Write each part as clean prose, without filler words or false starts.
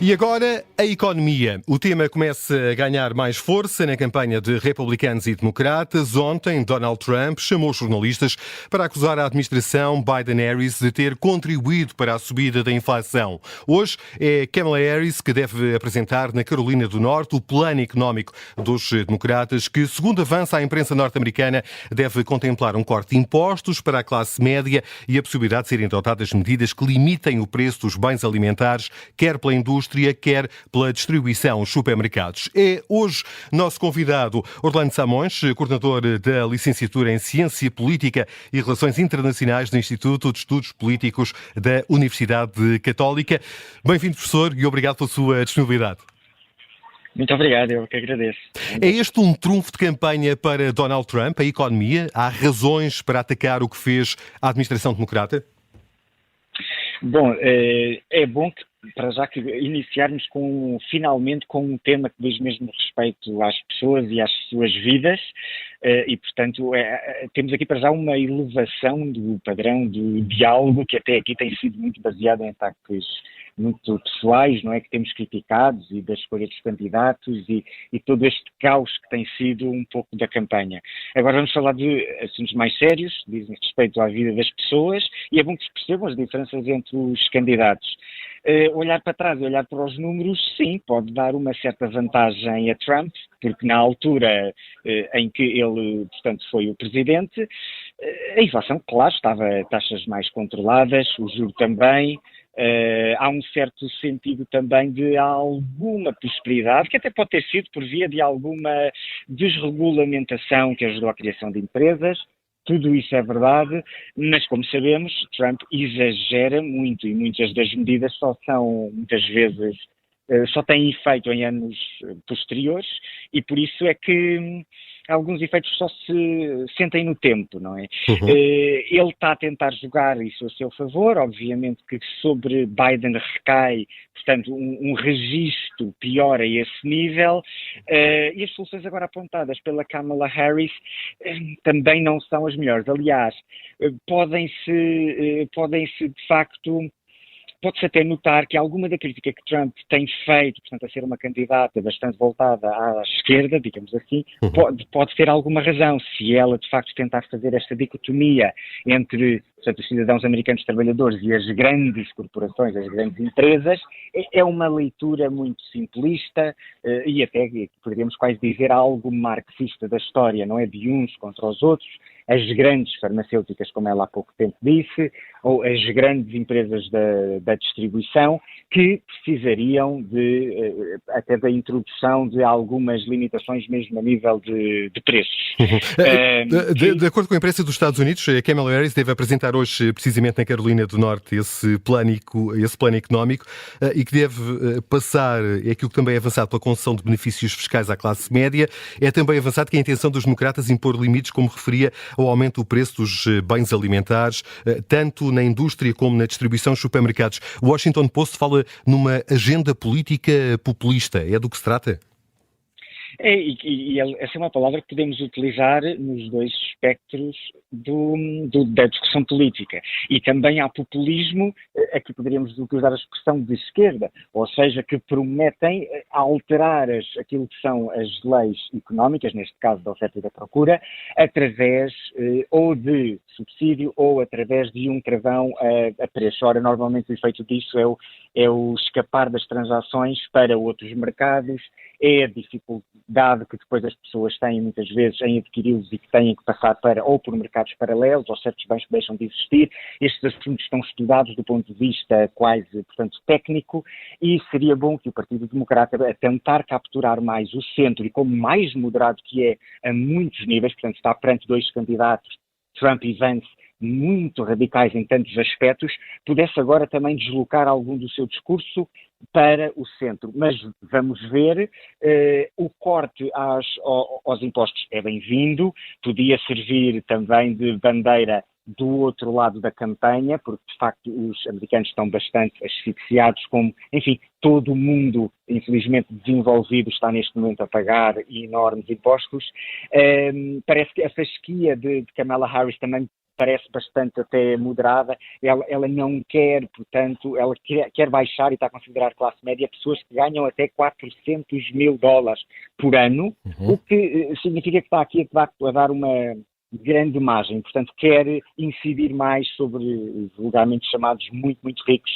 E agora, a economia. O tema começa a ganhar mais força na campanha de republicanos e democratas. Ontem, Donald Trump chamou jornalistas para acusar a administração Biden-Harris de ter contribuído para a subida da inflação. Hoje é Kamala Harris que deve apresentar na Carolina do Norte o plano económico dos democratas, que, segundo avança a imprensa norte-americana, deve contemplar um corte de impostos para a classe média e a possibilidade de serem adotadas medidas que limitem o preço dos bens alimentares, quer pela indústria, quer pela distribuição aos supermercados. É hoje nosso convidado Orlando Samões, coordenador da licenciatura em Ciência Política e Relações Internacionais do Instituto de Estudos Políticos da Universidade Católica. Bem-vindo, professor, e obrigado pela sua disponibilidade. Muito obrigado, eu que agradeço. É este um trunfo de campanha para Donald Trump, a economia? Há razões para atacar o que fez a administração democrata? Bom, é bom que, para já, que iniciarmos finalmente com um tema que diz mesmo respeito às pessoas e às suas vidas, e, portanto, temos aqui para já uma elevação do padrão do diálogo que até aqui tem sido muito baseado em ataques muito pessoais, não é, que temos criticados, e da escolha dos candidatos e todo este caos que tem sido um pouco da campanha. Agora vamos falar de assuntos mais sérios, dizem respeito à vida das pessoas, e é bom que se percebam as diferenças entre os candidatos. Olhar para trás e olhar para os números, sim, pode dar uma certa vantagem a Trump, porque na altura em que ele, portanto, foi o presidente, a inflação, claro, estava a taxas mais controladas, o juro também. Há um certo sentido também de alguma prosperidade, que até pode ter sido por via de alguma desregulamentação que ajudou à criação de empresas. Tudo isso é verdade, mas como sabemos, Trump exagera muito e muitas das medidas só são, muitas vezes, só têm efeito em anos posteriores, e por isso é que alguns efeitos só se sentem no tempo, não é? Uhum. Ele está a tentar jogar isso a seu favor, obviamente que sobre Biden recai, portanto, um registro pior a esse nível, e as soluções agora apontadas pela Kamala Harris também não são as melhores. Aliás, podem-se de facto... Pode-se até notar que alguma da crítica que Trump tem feito, portanto, a ser uma candidata bastante voltada à esquerda, digamos assim, pode ter alguma razão, se ela, de facto, tentar fazer esta dicotomia entre, portanto, os cidadãos americanos trabalhadores e as grandes corporações, as grandes empresas. É uma leitura muito simplista e até, poderíamos quase dizer, algo marxista da história, não é? De uns contra os outros. As grandes farmacêuticas, como ela há pouco tempo disse, ou as grandes empresas da distribuição, que precisariam até da introdução de algumas limitações mesmo a nível de preços. De acordo com a imprensa dos Estados Unidos, a Kamala Harris deve apresentar hoje, precisamente na Carolina do Norte, esse plano económico e que deve passar, é aquilo que também é avançado pela concessão de benefícios fiscais à classe média. É também avançado que a intenção dos democratas impor limites, como referia, ao aumento do preço dos bens alimentares, tanto na indústria como na distribuição dos supermercados. O Washington Post fala numa agenda política populista. É do que se trata? Essa é uma palavra que podemos utilizar nos dois espectros da discussão política. E também há populismo, aqui poderíamos utilizar a expressão de esquerda, ou seja, que prometem alterar aquilo que são as leis económicas, neste caso da oferta e da procura, através ou de subsídio ou através de um travão a preço. Ora, normalmente o efeito disso é o escapar das transações para outros mercados, é a dificuldade que depois as pessoas têm muitas vezes em adquiri-los e que têm que passar ou por mercados paralelos, ou certos bens que deixam de existir. Estes assuntos estão estudados do ponto de vista quase, portanto, técnico, e seria bom que o Partido Democrata, a tentar capturar mais o centro, e como mais moderado que é a muitos níveis, portanto está perante dois candidatos, Trump e Vance, muito radicais em tantos aspectos, pudesse agora também deslocar algum do seu discurso para o centro. Mas vamos ver, o corte aos impostos é bem-vindo, podia servir também de bandeira do outro lado da campanha, porque de facto os americanos estão bastante asfixiados, como, enfim, todo o mundo, infelizmente desenvolvido, está neste momento a pagar enormes impostos. Parece que a fasquia de Kamala Harris também parece bastante até moderada, ela não quer, portanto, ela quer baixar, e está a considerar classe média, pessoas que ganham até 400 mil dólares por ano, o que significa que está aqui a dar uma grande margem, portanto quer incidir mais sobre vulgarmente chamados muito, muito ricos,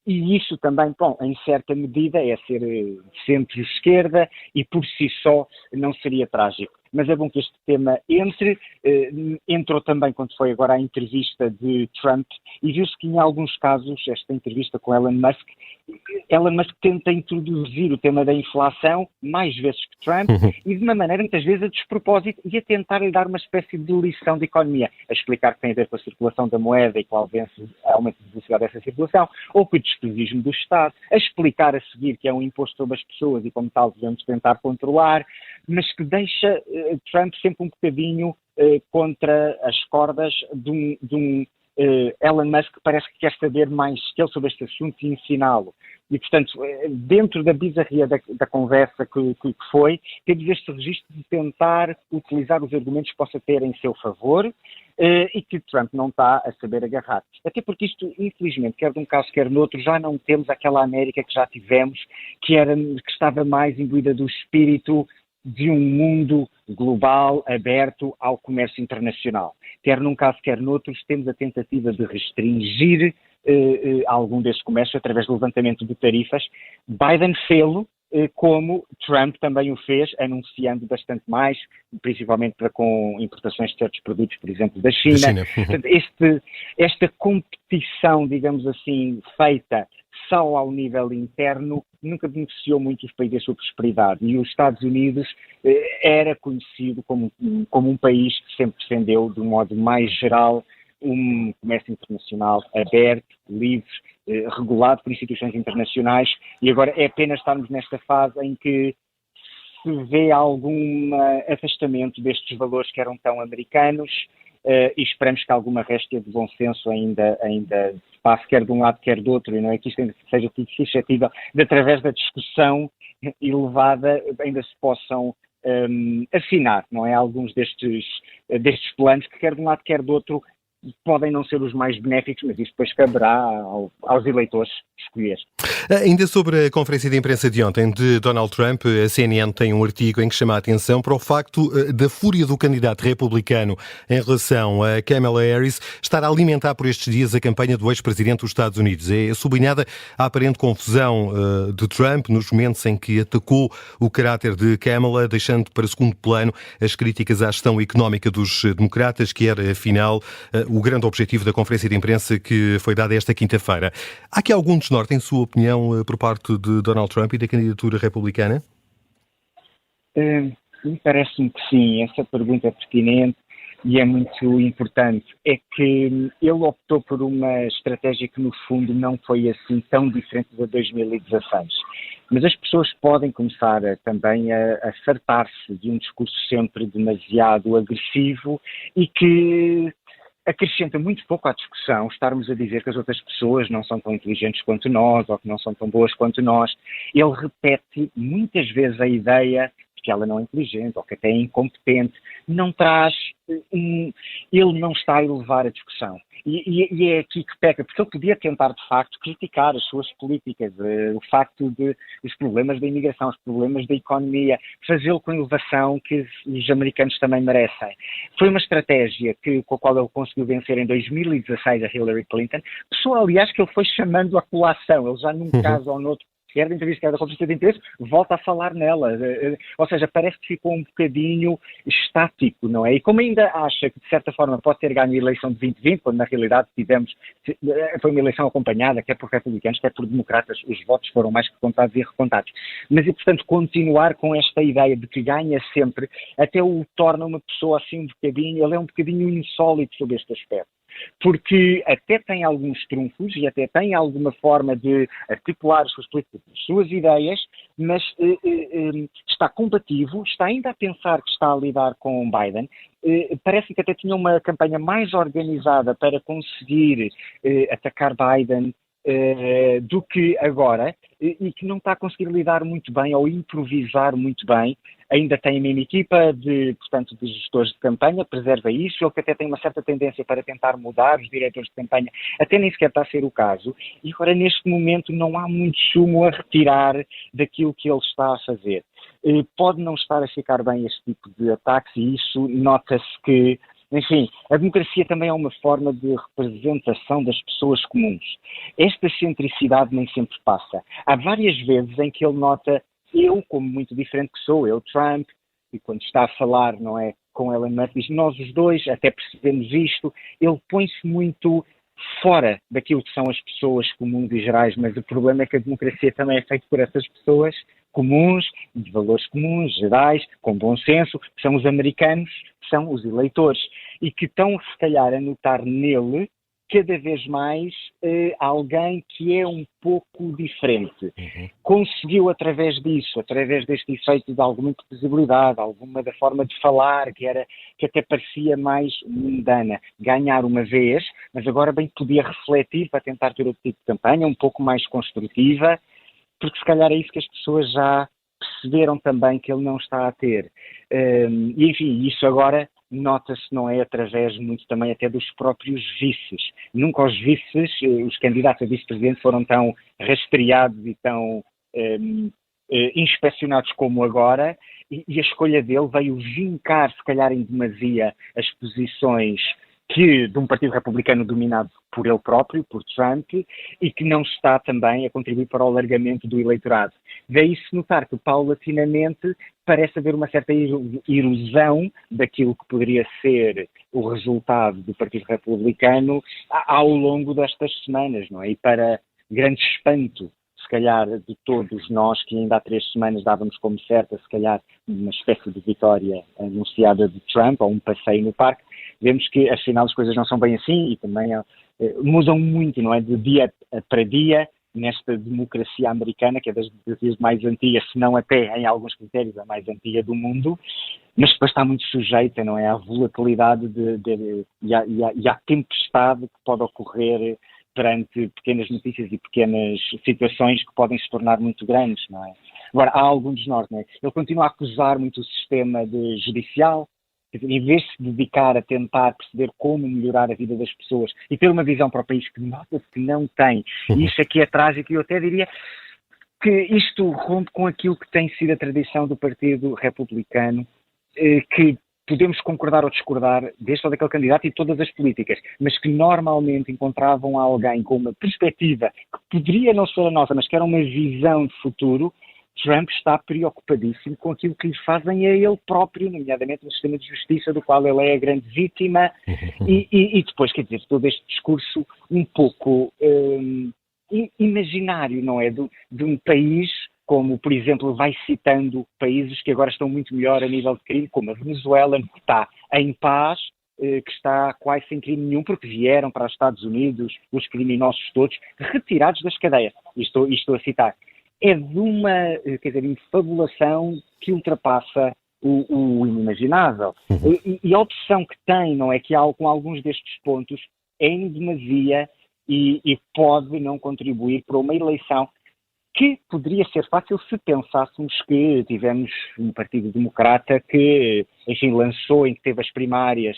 e isso também, bom, em certa medida é ser centro-esquerda e por si só não seria trágico. Mas é bom que este tema entrou também quando foi agora a entrevista de Trump, e viu-se que em alguns casos, esta entrevista com Elon Musk tenta introduzir o tema da inflação mais vezes que Trump, e de uma maneira muitas vezes a despropósito, e a tentar lhe dar uma espécie de lição de economia, a explicar que tem a ver com a circulação da moeda e com o aumento de velocidade dessa circulação, ou com o despesismo do Estado, a explicar a seguir que é um imposto sobre as pessoas e como tal devemos tentar controlar, mas que deixa Trump sempre um bocadinho contra as cordas de um Elon Musk parece que quer saber mais que ele sobre este assunto e ensiná-lo. E, portanto, dentro da bizarria da conversa que foi, temos este registro de tentar utilizar os argumentos que possa ter em seu favor e que Trump não está a saber agarrar. Até porque isto, infelizmente, quer de um caso, quer noutro, já não temos aquela América que já tivemos, que estava mais imbuída do espírito de um mundo global aberto ao comércio internacional. Quer num caso, quer noutros, temos a tentativa de restringir algum desse comércio através do levantamento de tarifas. Biden fê-lo, como Trump também o fez, anunciando bastante mais, principalmente com importações de certos produtos, por exemplo, da China. Portanto, esta competição, digamos assim, feita só ao nível interno, nunca beneficiou muito os países da sua prosperidade. E os Estados Unidos era conhecido como um país que sempre defendeu, de um modo mais geral, um comércio internacional aberto, livre, regulado por instituições internacionais, e agora é apenas estarmos nesta fase em que se vê algum afastamento destes valores que eram tão americanos, e esperamos que alguma réstia de bom senso ainda se passe, quer de um lado, quer do outro, e não é que isto ainda seja tudo suscetível de, através da discussão elevada, ainda se possam afinar, não é? Alguns destes planos que, quer de um lado, quer do outro, podem não ser os mais benéficos, mas isso depois caberá aos eleitores escolher. Ainda sobre a conferência de imprensa de ontem de Donald Trump, a CNN tem um artigo em que chama a atenção para o facto da fúria do candidato republicano em relação a Kamala Harris estar a alimentar por estes dias a campanha do ex-presidente dos Estados Unidos. É sublinhada a aparente confusão de Trump nos momentos em que atacou o caráter de Kamala, deixando para segundo plano as críticas à gestão económica dos democratas, que era, afinal, o grande objetivo da conferência de imprensa que foi dada esta quinta-feira. Há aqui algum desnorte, em sua opinião, por parte de Donald Trump e da candidatura republicana? Parece-me que sim. Essa pergunta é pertinente e é muito importante. É que ele optou por uma estratégia que, no fundo, não foi assim tão diferente da 2016. Mas as pessoas podem começar também a fartar-se de um discurso sempre demasiado agressivo e que acrescenta muito pouco à discussão estarmos a dizer que as outras pessoas não são tão inteligentes quanto nós ou que não são tão boas quanto nós. Ele repete muitas vezes a ideia de que ela não é inteligente ou que até é incompetente. Não traz ele não está a elevar a discussão. E é aqui que peca, porque ele podia tentar, de facto, criticar as suas políticas, o facto de os problemas da imigração, os problemas da economia, fazê-lo com a elevação que os americanos também merecem. Foi uma estratégia com a qual ele conseguiu vencer em 2016 a Hillary Clinton, pessoa, aliás, que ele foi chamando à colação. Ele já num caso ou noutro, quer da entrevista, quer da conferência de interesse, volta a falar nela. Ou seja, parece que ficou um bocadinho estático, não é? E como ainda acha que, de certa forma, pode ter ganho a eleição de 2020, quando na realidade foi uma eleição acompanhada, quer por republicanos, quer por democratas, os votos foram mais que contados e recontados. Mas, e, portanto, continuar com esta ideia de que ganha sempre, até o torna uma pessoa assim um bocadinho, ele é um bocadinho insólito sobre este aspecto. Porque até tem alguns trunfos e até tem alguma forma de articular as suas políticas, as suas ideias, mas está combativo, está ainda a pensar que está a lidar com Biden. Parece que até tinha uma campanha mais organizada para conseguir atacar Biden do que agora, e que não está a conseguir lidar muito bem ou improvisar muito bem ainda tem a mesma equipa portanto, de gestores de campanha, preserva isso, ele que até tem uma certa tendência para tentar mudar os diretores de campanha, até nem sequer está a ser o caso, e agora neste momento não há muito sumo a retirar daquilo que ele está a fazer. Pode não estar a ficar bem este tipo de ataques e isso nota-se que, enfim, a democracia também é uma forma de representação das pessoas comuns. Esta excentricidade nem sempre passa. Há várias vezes em que ele nota, eu, como muito diferente que sou, eu, Trump, e quando está a falar, não é, com Elon Musk, diz, nós os dois, até percebemos isto, ele põe-se muito fora daquilo que são as pessoas comuns e gerais, mas o problema é que a democracia também é feita por essas pessoas comuns, de valores comuns, gerais, com bom senso, que são os americanos, que são os eleitores, e que estão, se calhar, a notar nele cada vez mais alguém que é um pouco diferente. Conseguiu, através disso, através deste efeito de alguma imprevisibilidade, alguma da forma de falar, que até parecia mais mundana, ganhar uma vez, mas agora bem podia refletir para tentar ter outro tipo de campanha, um pouco mais construtiva, porque se calhar é isso que as pessoas já perceberam também que ele não está a ter. E enfim, isso agora nota-se, não é, através muito também até dos próprios vices. Nunca os vices, os candidatos a vice-presidente foram tão rastreados e tão inspecionados como agora, e a escolha dele veio vincar, se calhar em demasia, as posições de um partido republicano dominado por ele próprio, por Trump, e que não está também a contribuir para o alargamento do eleitorado. Daí-se notar que, paulatinamente, parece haver uma certa erosão daquilo que poderia ser o resultado do Partido Republicano ao longo destas semanas, não é? E para grande espanto, se calhar, de todos nós, que ainda há 3 semanas dávamos como certa, se calhar, uma espécie de vitória anunciada de Trump, ou um passeio no parque, vemos que, afinal, as coisas não são bem assim e também mudam muito, não é? De dia para dia, nesta democracia americana, que é das democracias mais antigas, se não até, em alguns critérios, a mais antiga do mundo, mas depois está muito sujeita, não é? À volatilidade e à tempestade que pode ocorrer perante pequenas notícias e pequenas situações que podem se tornar muito grandes, não é? Agora, há alguns de nós, não é? Ele continua a acusar muito o sistema judicial, em vez de se dedicar a tentar perceber como melhorar a vida das pessoas e ter uma visão para o país que nota-se que não tem. E isso aqui é trágico, e eu até diria que isto rompe com aquilo que tem sido a tradição do Partido Republicano, que podemos concordar ou discordar deste ou daquele candidato e de todas as políticas, mas que normalmente encontravam alguém com uma perspectiva que poderia não ser a nossa, mas que era uma visão de futuro. Trump está preocupadíssimo com aquilo que lhe fazem a ele próprio, nomeadamente no sistema de justiça, do qual ele é a grande vítima, e depois, quer dizer, todo este discurso um pouco imaginário, não é? De um país, como, por exemplo, vai citando países que agora estão muito melhor a nível de crime, como a Venezuela, que está em paz, que está quase sem crime nenhum, porque vieram para os Estados Unidos os criminosos todos retirados das cadeias. E estou a citar. É de uma, quer dizer, infabulação que ultrapassa o inimaginável. E a opção que tem, não é, que com alguns destes pontos é em demasia e pode não contribuir para uma eleição que poderia ser fácil se pensássemos que tivemos um Partido Democrata que, enfim, lançou, em que teve as primárias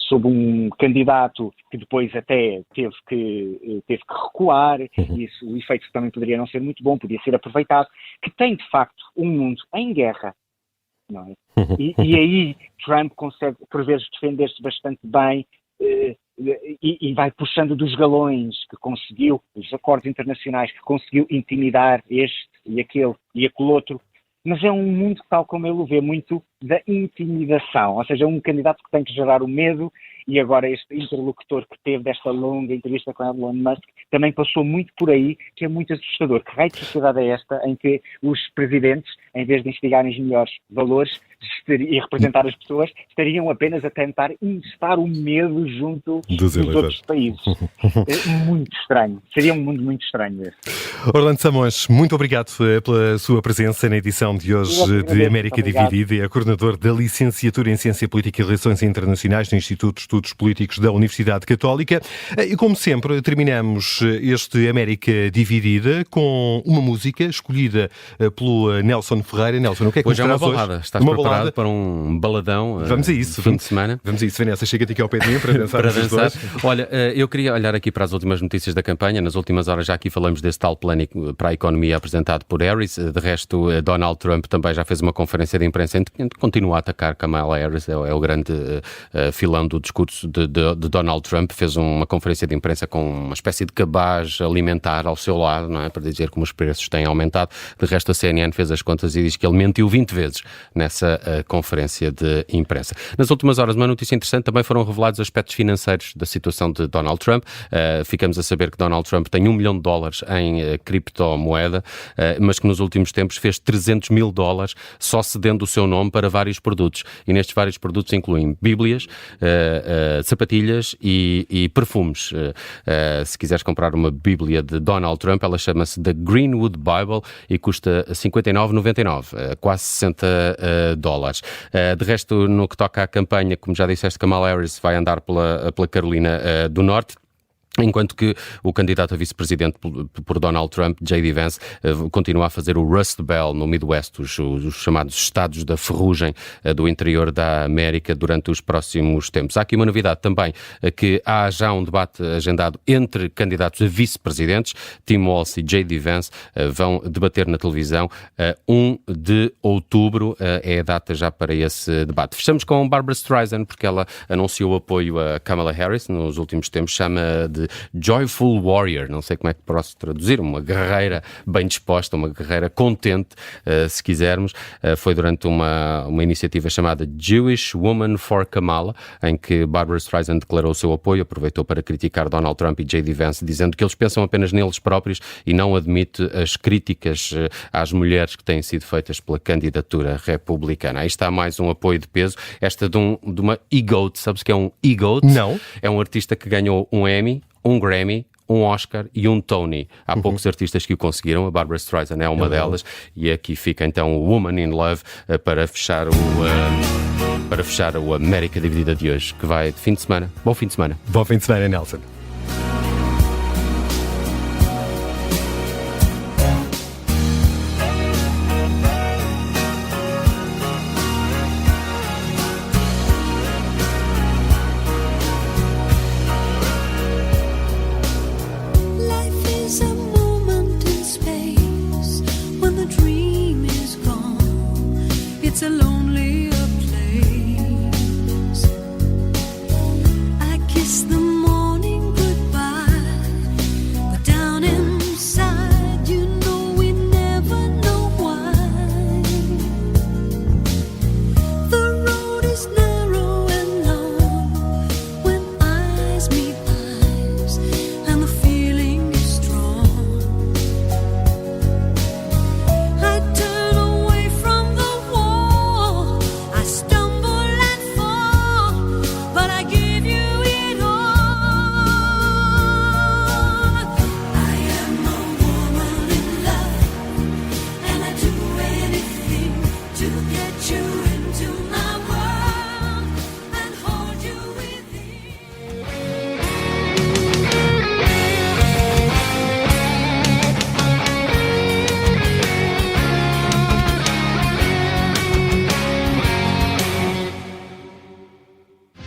sob um candidato que depois até teve que recuar, e isso, o efeito também poderia não ser muito bom, podia ser aproveitado, que tem de facto um mundo em guerra, não é? E aí Trump consegue por vezes defender-se bastante bem, e vai puxando dos galões que conseguiu, dos acordos internacionais, que conseguiu intimidar este e aquele outro. Mas é um mundo, tal como ele o vê, muito da intimidação. Ou seja, um candidato que tem que gerar o medo, e agora este interlocutor que teve desta longa entrevista com Elon Musk também passou muito por aí, que é muito assustador. Que raio de sociedade é esta em que os presidentes, em vez de instigarem os melhores valores e representar as pessoas, estariam apenas a tentar instar o medo junto dos outros países? É muito estranho. Seria um mundo muito estranho esse. Orlando Simões, muito obrigado pela sua presença na edição de hoje de América Dividida e a coordenação coordenador da Licenciatura em Ciência Política e Relações Internacionais do Instituto de Estudos Políticos da Universidade Católica. E, como sempre, terminamos este América Dividida com uma música escolhida pelo Nelson Ferreira. Nelson, o que é que hoje nos é uma traz balada. hoje? Estás Uma preparado balada? para um baladão Vamos a isso. fim de semana? Vamos a isso, Vanessa. Chega-te aqui ao pé de mim para dançar. Para dançar. Olha, eu queria olhar aqui para as últimas notícias da campanha. Nas últimas horas já aqui falamos desse tal plano para a economia apresentado por Harris. De resto, Donald Trump também já fez uma conferência de imprensa em que continua a atacar Kamala Harris. É o grande filão do discurso de Donald Trump. Fez uma conferência de imprensa com uma espécie de cabaz alimentar ao seu lado, não é? Para dizer como os preços têm aumentado. De resto, a CNN fez as contas e diz que ele mentiu 20 vezes nessa conferência de imprensa. Nas últimas horas, uma notícia interessante, também foram revelados aspectos financeiros da situação de Donald Trump. Ficamos a saber que Donald Trump tem $1 milhão em criptomoeda, mas que nos últimos tempos fez $300 mil só cedendo o seu nome para vários produtos. E nestes vários produtos incluem bíblias, sapatilhas e perfumes. Se quiseres comprar uma bíblia de Donald Trump, ela chama-se The Greenwood Bible e custa $59,99, quase $60. De resto, no que toca à campanha, como já disseste, Kamala Harris vai andar pela Carolina do Norte. Enquanto que o candidato a vice-presidente por Donald Trump, J.D. Vance, continua a fazer o Rust Belt no Midwest, os chamados estados da ferrugem do interior da América durante os próximos tempos. Há aqui uma novidade também, que há já um debate agendado entre candidatos a vice-presidentes. Tim Walz e J.D. Vance vão debater na televisão 1 de outubro, é a data já para esse debate. Fechamos com Barbra Streisand, porque ela anunciou apoio a Kamala Harris nos últimos tempos, chama de Joyful Warrior, não sei como é que posso traduzir, uma guerreira bem disposta, uma guerreira contente, se quisermos. Foi durante uma iniciativa chamada Jewish Woman for Kamala, em que Barbra Streisand declarou o seu apoio, aproveitou para criticar Donald Trump e J.D. Vance, dizendo que eles pensam apenas neles próprios e não admite as críticas às mulheres que têm sido feitas pela candidatura republicana. Aí está mais um apoio de peso, esta de uma EGOT. Sabes o que é um EGOT? Não. É um artista que ganhou um Emmy, um Grammy, um Oscar e um Tony. Há poucos artistas que o conseguiram, a Barbra Streisand é uma delas, e aqui fica então o Woman in Love para fechar o América Dividida de hoje, que vai de fim de semana. Bom fim de semana. Bom fim de semana, Nelson.